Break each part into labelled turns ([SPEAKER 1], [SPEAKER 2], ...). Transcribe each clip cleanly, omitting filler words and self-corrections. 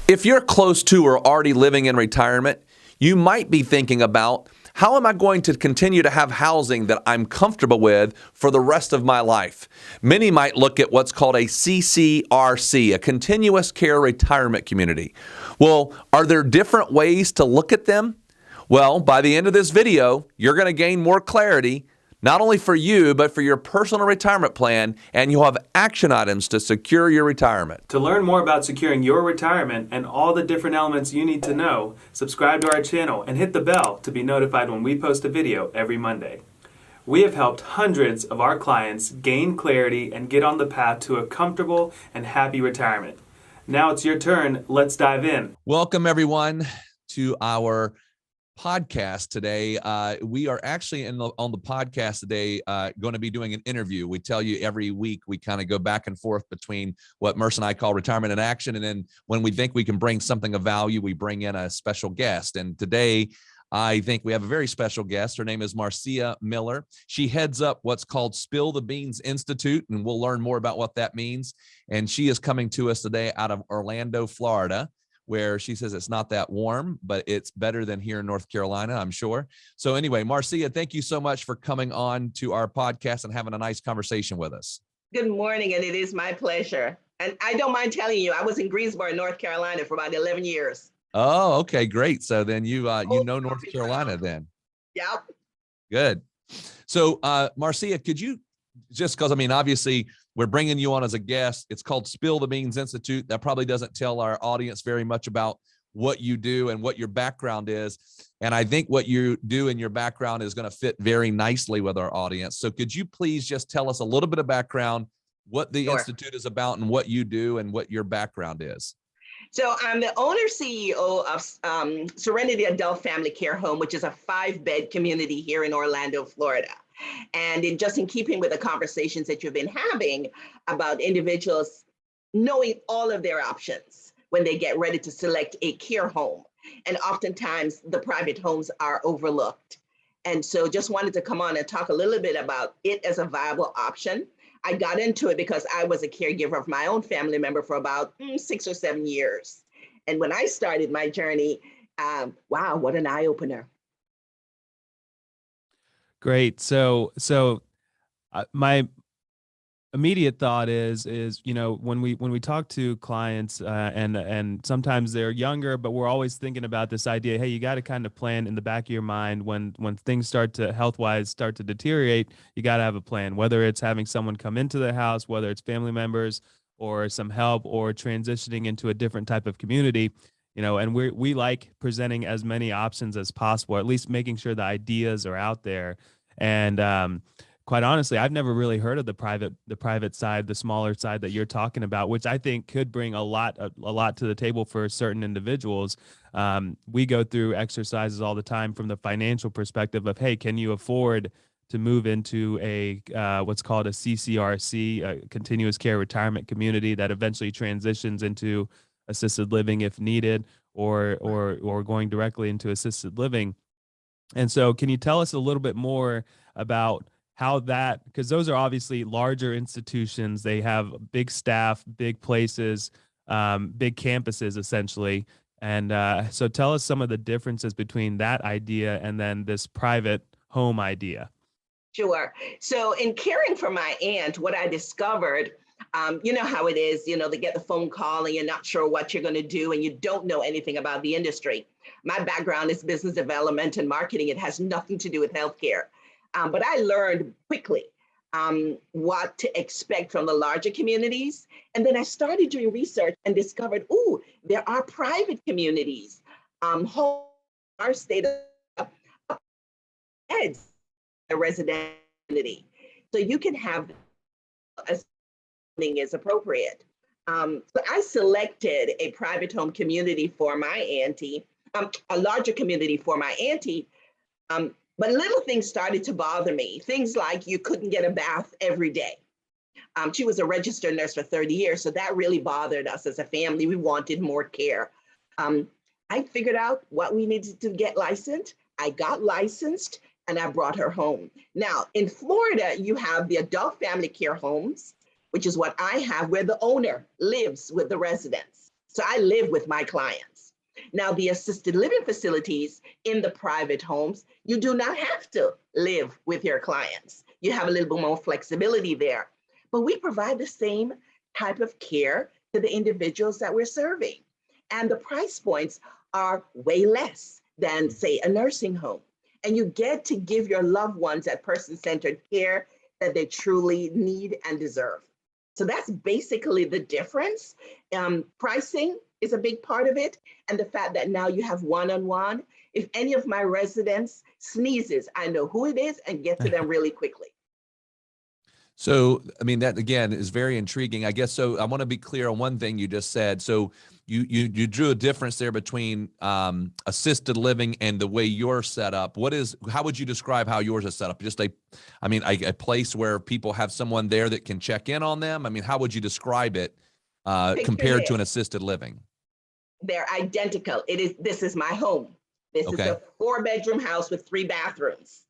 [SPEAKER 1] If you're close to or already living in retirement, you might be thinking about, how am I going to continue to have housing that I'm comfortable with for the rest of my life? Many might look at what's called a CCRC, a continuous care retirement community. Well, are there different ways to look at them? Well, by the end of this video, you're going to gain more clarity, not only for you, but for your personal retirement plan, and you'll have action items to secure your retirement.
[SPEAKER 2] To learn more about securing your retirement and all the different elements you need to know, subscribe to our channel and hit the bell to be notified when we post a video every Monday. We have helped hundreds of our clients gain clarity and get on the path to a comfortable and happy retirement. Now it's your turn. Let's dive in.
[SPEAKER 1] Welcome, everyone, to our podcast today. We are actually on the podcast today going to be doing an interview. We tell you every week we kind of go back and forth between what Merce and I call retirement in action, and then when we think we can bring something of value, we bring in a special guest. And today I think we have a very special guest. Her name is Marcia Miller. She heads up what's called Spill the Beans Institute, and we'll learn more about what that means. And she is coming to us today out of Orlando, Florida, where she says it's not that warm, but it's better than here in North Carolina, I'm sure. So anyway, Marcia, thank you so much for coming on to our podcast and having a nice conversation with us.
[SPEAKER 3] Good morning, and it is my pleasure. And I don't mind telling you, I was in Greensboro, North Carolina for about 11 years.
[SPEAKER 1] Oh, okay, great. So then you know North Carolina then.
[SPEAKER 3] Yep.
[SPEAKER 1] Good. So Marcia, could you, just because, I mean, obviously we're bringing you on as a guest. It's called Spill the Beans Institute. That probably doesn't tell our audience very much about what you do and what your background is. And I think what you do in your background is going to fit very nicely with our audience. So could you please just tell us a little bit of background, what the Institute is about and what you do and what your background is?
[SPEAKER 3] So I'm the owner CEO of Serenity Adult Family Care Home, which is a 5-bed community here in Orlando, Florida. And just in keeping with the conversations that you've been having about individuals knowing all of their options when they get ready to select a care home. And oftentimes the private homes are overlooked. And so just wanted to come on and talk a little bit about it as a viable option. I got into it because I was a caregiver of my own family member for about 6 or 7 years. And when I started my journey, wow, what an eye-opener.
[SPEAKER 4] Great. So my immediate thought is when we talk to clients and sometimes they're younger, but we're always thinking about this idea, hey, you got to kind of plan in the back of your mind when things start to health-wise start to deteriorate, you got to have a plan, whether it's having someone come into the house, whether it's family members or some help or transitioning into a different type of community. And we like presenting as many options as possible, at least making sure the ideas are out there. And quite honestly, I've never really heard of the private side, the smaller side that you're talking about, which I think could bring a lot to the table for certain individuals. We go through exercises all the time from the financial perspective of, hey, can you afford to move into a what's called a CCRC, a continuous care retirement community that eventually transitions into assisted living if needed, or going directly into assisted living. And so can you tell us a little bit more about how that, because those are obviously larger institutions, they have big staff, big places, big campuses essentially. And so tell us some of the differences between that idea and then this private home idea.
[SPEAKER 3] Sure. So in caring for my aunt, what I discovered, you know how it is, they get the phone call and you're not sure what you're going to do and you don't know anything about the industry. My background is business development and marketing. It has nothing to do with healthcare. But I learned quickly what to expect from the larger communities. And then I started doing research and discovered, there are private communities, our state of heads, a residentiality. So you can have as is appropriate. So I selected a private home community for my auntie, a larger community for my auntie. But little things started to bother me. Things like you couldn't get a bath every day. She was a registered nurse for 30 years, so that really bothered us as a family. We wanted more care. I figured out what we needed to get licensed. I got licensed and I brought her home. Now, in Florida, you have the adult family care homes, which is what I have, where the owner lives with the residents. So I live with my clients. Now, the assisted living facilities in the private homes, you do not have to live with your clients. You have a little bit more flexibility there. But we provide the same type of care to the individuals that we're serving. And the price points are way less than, say, a nursing home. And you get to give your loved ones that person-centered care that they truly need and deserve. So that's basically the difference. Pricing is a big part of it. And the fact that now you have one-on-one. If any of my residents sneezes, I know who it is and get to them really quickly.
[SPEAKER 1] So, I mean, that again is very intriguing, I guess. So I want to be clear on one thing you just said. So you drew a difference there between assisted living and the way you're set up. How would you describe how yours is set up? Just a place where people have someone there that can check in on them. I mean, how would you describe it compared to an assisted living?
[SPEAKER 3] They're identical. This is my home. This is a 4-bedroom house with 3 bathrooms.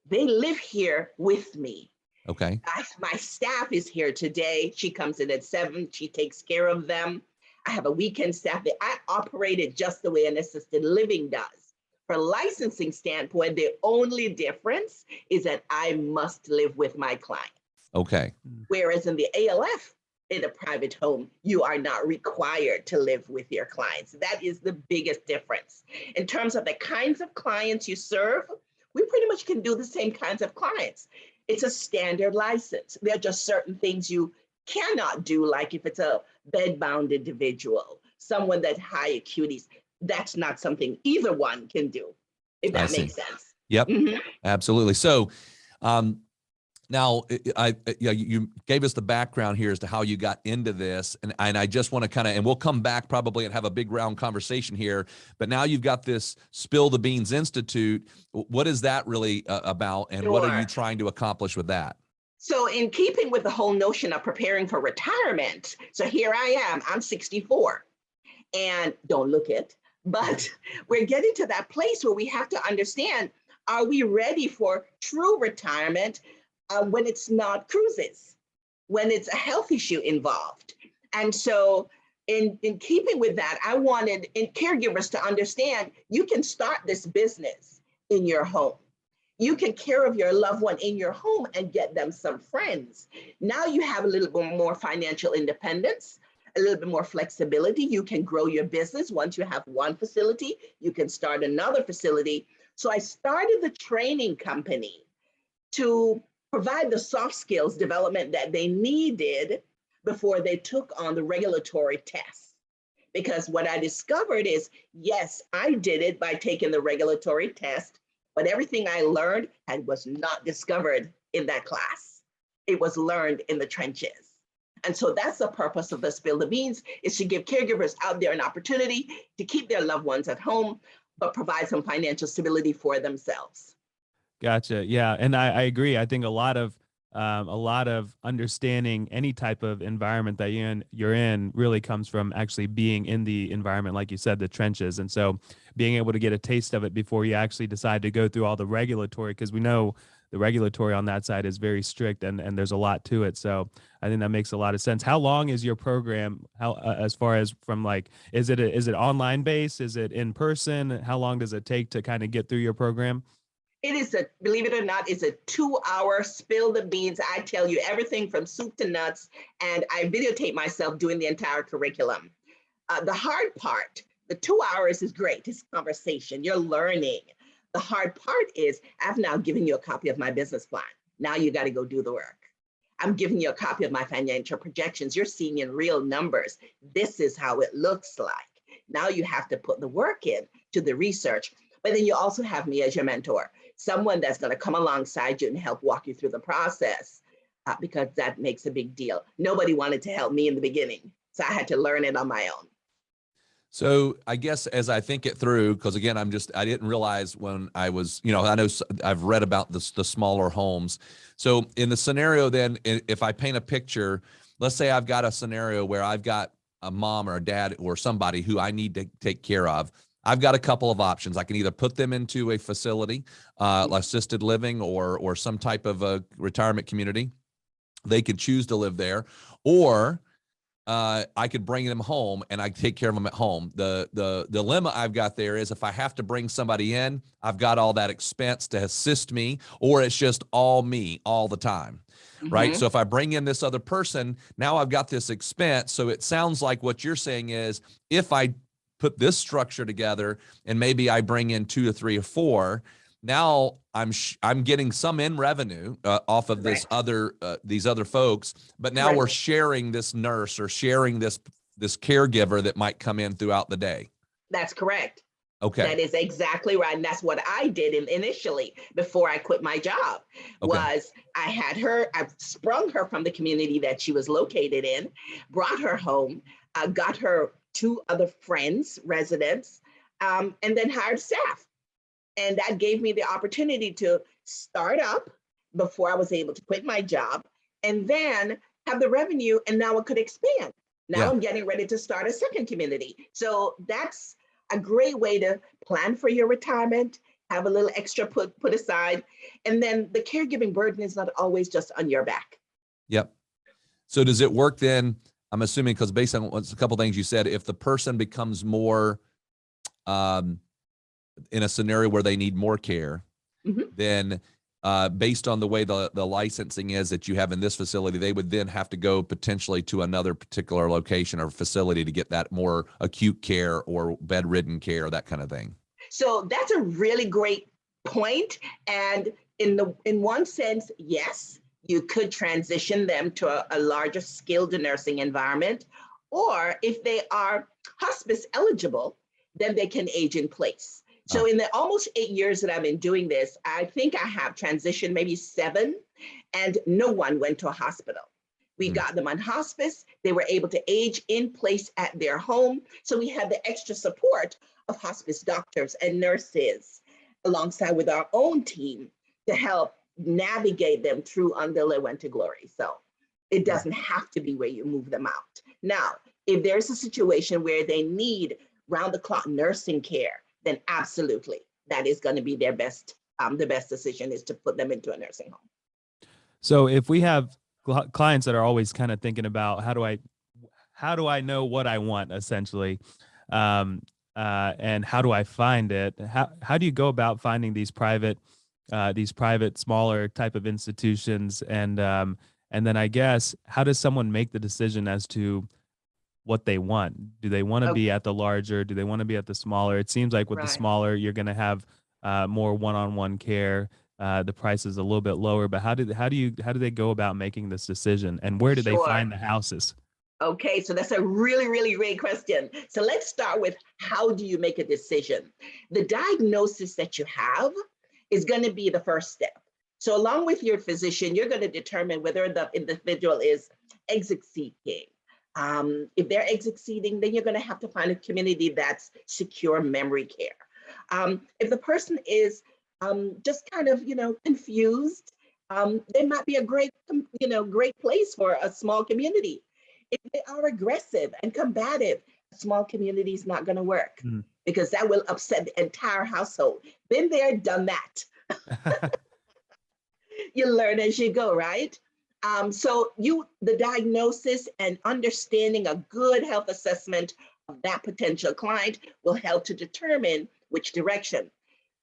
[SPEAKER 3] They live here with me.
[SPEAKER 1] Okay.
[SPEAKER 3] My staff is here today. She comes in at 7. She takes care of them. I have a weekend staff that I operate it just the way an assisted living does. For licensing standpoint, the only difference is that I must live with my client.
[SPEAKER 1] Okay.
[SPEAKER 3] Whereas in the ALF, in a private home, you are not required to live with your clients. That is the biggest difference. In terms of the kinds of clients you serve, we pretty much can do the same kinds of clients. It's a standard license. There are just certain things you cannot do, like if it's a bed-bound individual, someone that high acuities, that's not something either one can do, if that makes sense.
[SPEAKER 1] Yep, absolutely. So now you gave us the background here as to how you got into this. And I just want to and we'll come back probably and have a big round conversation here, but now you've got this Spill the Beans Institute. What is that really about? And what are you trying to accomplish with that?
[SPEAKER 3] So in keeping with the whole notion of preparing for retirement, so here I am, I'm 64 and don't look it, but we're getting to that place where we have to understand, are we ready for true retirement when it's not cruises, when it's a health issue involved? And so in keeping with that, I wanted caregivers to understand you can start this business in your home. You can care of your loved one in your home and get them some friends. Now you have a little bit more financial independence, a little bit more flexibility. You can grow your business. Once you have one facility, you can start another facility. So I started the training company to provide the soft skills development that they needed before they took on the regulatory tests. Because what I discovered is, yes, I did it by taking the regulatory test, but everything I learned was not discovered in that class. It was learned in the trenches. And so that's the purpose of the Spill the Beans, is to give caregivers out there an opportunity to keep their loved ones at home, but provide some financial stability for themselves.
[SPEAKER 4] Gotcha. Yeah. And I agree. I think a lot of understanding any type of environment that you're in really comes from actually being in the environment, like you said, the trenches. And so being able to get a taste of it before you actually decide to go through all the regulatory, because we know the regulatory on that side is very strict and there's a lot to it. So I think that makes a lot of sense. How long is your program? How, as far as from like, is it online based? Is it in person? How long does it take to kind of get through your program?
[SPEAKER 3] It is believe it or not, it's a 2-hour Spill the Beans. I tell you everything from soup to nuts, and I videotape myself doing the entire curriculum. The hard part, the 2 hours is great. It's conversation, you're learning. The hard part is I've now given you a copy of my business plan. Now you got to go do the work. I'm giving you a copy of my financial projections. You're seeing in real numbers. This is how it looks like. Now you have to put the work in to the research, but then you also have me as your mentor. Someone that's going to come alongside you and help walk you through the process, because that makes a big deal. Nobody wanted to help me in the beginning, so I had to learn it on my own.
[SPEAKER 1] So I guess as I think it through, because again, I didn't realize when I was, I know I've read about the smaller homes. So in the scenario then, if I paint a picture, let's say I've got a scenario where I've got a mom or a dad or somebody who I need to take care of. I've got a couple of options. I can either put them into a facility, assisted living or some type of a retirement community. They could choose to live there, or I could bring them home and I take care of them at home. The dilemma I've got there is if I have to bring somebody in, I've got all that expense to assist me, or it's just all me all the time. Right.
[SPEAKER 3] Mhm.
[SPEAKER 1] So if I bring in this other person, now I've got this expense. So it sounds like what you're saying is if I put this structure together and maybe I bring in 2 or 3 or 4, now I'm getting some in revenue off of this
[SPEAKER 3] Correct.
[SPEAKER 1] these other folks, but now we're
[SPEAKER 3] Correct.
[SPEAKER 1] sharing this nurse or sharing this caregiver that might come in throughout the day.
[SPEAKER 3] That's correct.
[SPEAKER 1] Okay.
[SPEAKER 3] That is exactly right. And that's what I did initially before I quit my job.
[SPEAKER 1] Okay.
[SPEAKER 3] Was I sprung her from the community that she was located in, brought her home, got her 2 other friends, residents, and then hired staff. And that gave me the opportunity to start up before I was able to quit my job and then have the revenue. And now it could expand. Now
[SPEAKER 1] Yeah.
[SPEAKER 3] I'm getting ready to start a second community. So that's a great way to plan for your retirement, have a little extra put aside. And then the caregiving burden is not always just on your back.
[SPEAKER 1] Yep. So does it work then? I'm assuming, because based on a couple of things you said, if the person becomes more in a scenario where they need more care,
[SPEAKER 3] Mhm.
[SPEAKER 1] then based on the way the licensing is that you have in this facility, they would then have to go potentially to another particular location or facility to get that more acute care or bedridden care, that kind of thing.
[SPEAKER 3] So that's a really great point. And in one sense, yes, you could transition them to a larger skilled nursing environment. Or if they are hospice eligible, then they can age in place. So in the almost 8 years that I've been doing this, I think I have transitioned maybe 7, and no one went to a hospital. We got them on hospice. They were able to age in place at their home. So we had the extra support of hospice doctors and nurses alongside with our own team to help navigate them through until they went to glory. So it doesn't have to be where you move them out. Now, if there's a situation where they need round the clock nursing care, then absolutely, that is going to be their best, the best decision is to put them into a nursing home.
[SPEAKER 4] So if we have clients that are always kind of thinking about how do I know what I want, essentially, and how do I find it? How do you go about finding these private smaller type of institutions, and then I guess how does someone make the decision as to what they want? Do they want to be at the larger? Do they want to be at the smaller? It seems like with the
[SPEAKER 3] Right.
[SPEAKER 4] smaller, you're going to have more one-on-one care. The price is a little bit lower, but how do they go about making this decision, and where do they
[SPEAKER 3] Sure.
[SPEAKER 4] find the houses?
[SPEAKER 3] Okay, so that's a really, really great question. So let's start with how do you make a decision? The diagnosis that you have is going to be the first step. So along with your physician, you're going to determine whether the individual is exit seeking. If they're exit seeking, then you're going to have to find a community that's secure memory care. If the person is just kind of, confused, they might be a great place for a small community. If they are aggressive and combative, a small community is not going to work because that will upset the entire household. Been there, done that. You learn as you go, right? So the diagnosis and understanding a good health assessment of that potential client will help to determine which direction.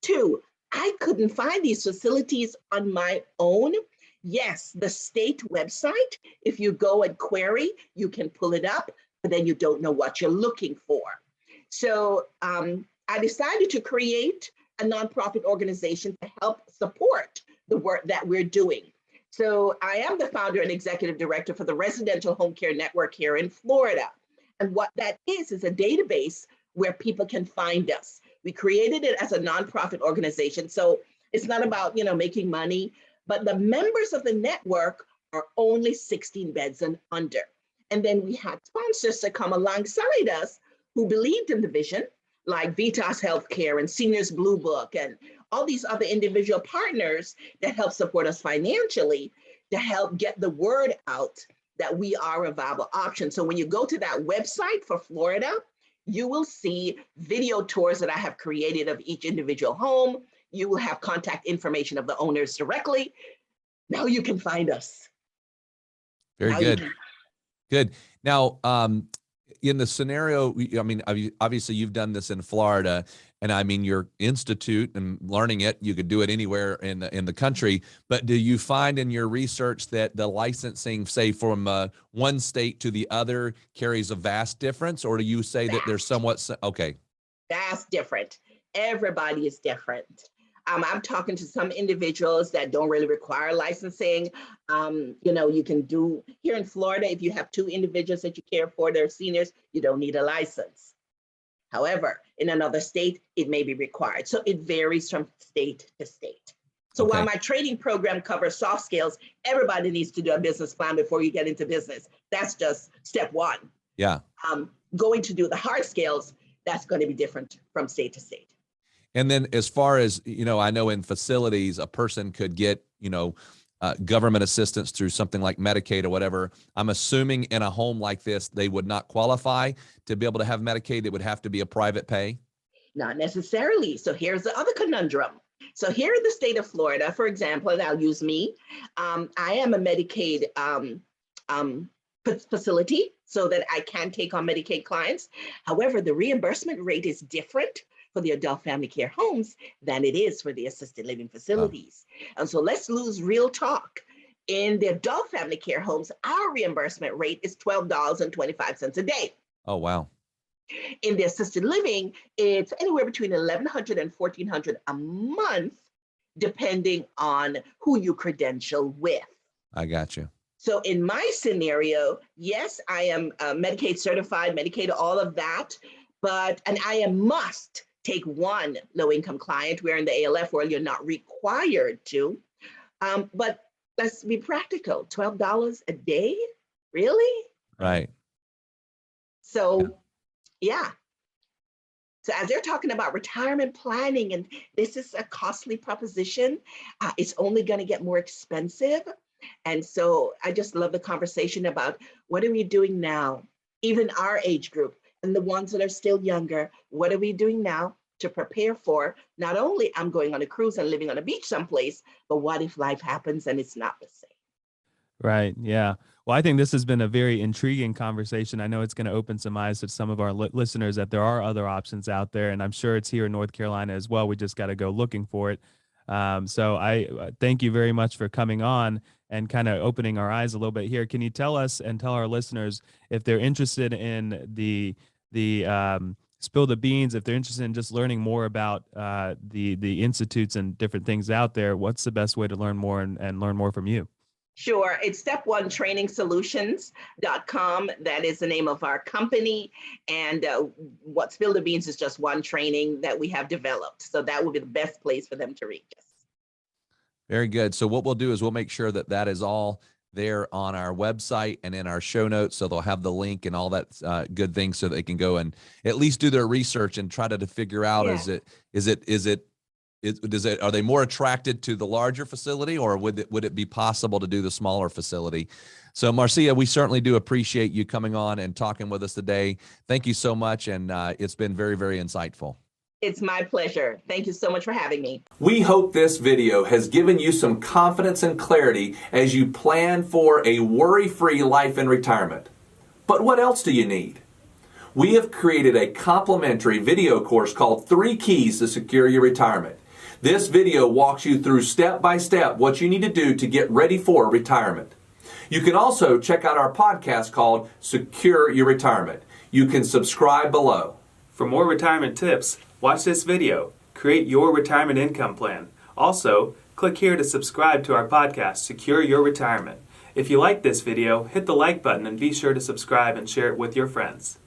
[SPEAKER 3] 2, I couldn't find these facilities on my own. Yes, the state website, if you go and query, you can pull it up, but then you don't know what you're looking for. So I decided to create a nonprofit organization to help support the work that we're doing. So I am the founder and executive director for the Residential Home Care Network here in Florida. And what that is a database where people can find us. We created it as a nonprofit organization. So it's not about, making money, but the members of the network are only 16 beds and under. And then we had sponsors to come alongside us who believed in the vision, like Vitas Healthcare and Seniors Blue Book and all these other individual partners that help support us financially to help get the word out that we are a viable option. So when you go to that website for Florida, you will see video tours that I have created of each individual home. You will have contact information of the owners directly. Now you can find us.
[SPEAKER 1] Very
[SPEAKER 3] Now
[SPEAKER 1] good. Good. Now, in the scenario, I mean, obviously you've done this in Florida, and I mean, your institute and learning it, you could do it anywhere in the country. But do you find in your research that the licensing, say from one state to the other, carries a vast difference, or do you say that they're somewhat okay?
[SPEAKER 3] That's different. Everybody is different. I'm talking to some individuals that don't really require licensing. You can do here in Florida, if you have 2 individuals that you care for, they're seniors, you don't need a license. However, in another state, it may be required. So it varies from state to state. So
[SPEAKER 1] Okay.
[SPEAKER 3] while my training program covers soft skills, everybody needs to do a business plan before you get into business. That's just step 1.
[SPEAKER 1] Yeah.
[SPEAKER 3] Going to do the hard skills, that's going to be different from state to state.
[SPEAKER 1] And then as far as, I know in facilities, a person could get, government assistance through something like Medicaid or whatever. I'm assuming in a home like this, they would not qualify to be able to have Medicaid. It would have to be a private pay.
[SPEAKER 3] Not necessarily. So here's the other conundrum. So here in the state of Florida, for example, and I'll use me, I am a Medicaid facility so that I can take on Medicaid clients. However, the reimbursement rate is different for the adult family care homes than it is for the assisted living facilities. And so let's lose real talk. In the adult family care homes, our reimbursement rate is $12.25 a day.
[SPEAKER 1] Oh, wow.
[SPEAKER 3] In the assisted living, it's anywhere between $1,100 and $1,400 a month, depending on who you credential with.
[SPEAKER 1] I got you.
[SPEAKER 3] So in my scenario, yes, I am Medicaid certified, Medicaid, all of that, and I must take one low-income client. We're in the ALF where you're not required to, but let's be practical, $12 a day, really?
[SPEAKER 1] Right.
[SPEAKER 3] So, yeah. So as they're talking about retirement planning, and this is a costly proposition, it's only going to get more expensive. And so I just love the conversation about what are we doing now, even our age group and the ones that are still younger, what are we doing now to prepare for, not only I'm going on a cruise and living on a beach someplace, but what if life happens and it's not the same?
[SPEAKER 4] Right. Yeah. Well, I think this has been a very intriguing conversation. I know it's going to open some eyes to some of our listeners that there are other options out there, and I'm sure it's here in North Carolina as well. We just got to go looking for it. So I thank you very much for coming on and kind of opening our eyes a little bit here. Can you tell us and tell our listeners if they're interested in the Spill the Beans, if they're interested in just learning more about the institutes and different things out there, what's the best way to learn more and learn more from you?
[SPEAKER 3] Sure. It's step1trainingsolutions.com. That is the name of our company. And what Spill the Beans is just one training that we have developed. So that will be the best place for them to reach us.
[SPEAKER 1] Very good. So what we'll do is we'll make sure that that is all there on our website and in our show notes. So they'll have the link and all that good things so they can go and at least do their research and try to figure out, are they more attracted to the larger facility, or would it be possible to do the smaller facility? So Marcia, we certainly do appreciate you coming on and talking with us today. Thank you so much. And it's been very, very insightful.
[SPEAKER 3] It's my pleasure. Thank you so much for having me.
[SPEAKER 1] We hope this video has given you some confidence and clarity as you plan for a worry-free life in retirement. But what else do you need? We have created a complimentary video course called 3 Keys to Secure Your Retirement. This video walks you through step by step what you need to do to get ready for retirement. You can also check out our podcast called Secure Your Retirement. You can subscribe below.
[SPEAKER 2] For more retirement tips, watch this video. Create your retirement income plan. Also, click here to subscribe to our podcast, Secure Your Retirement. If you like this video, hit the like button and be sure to subscribe and share it with your friends.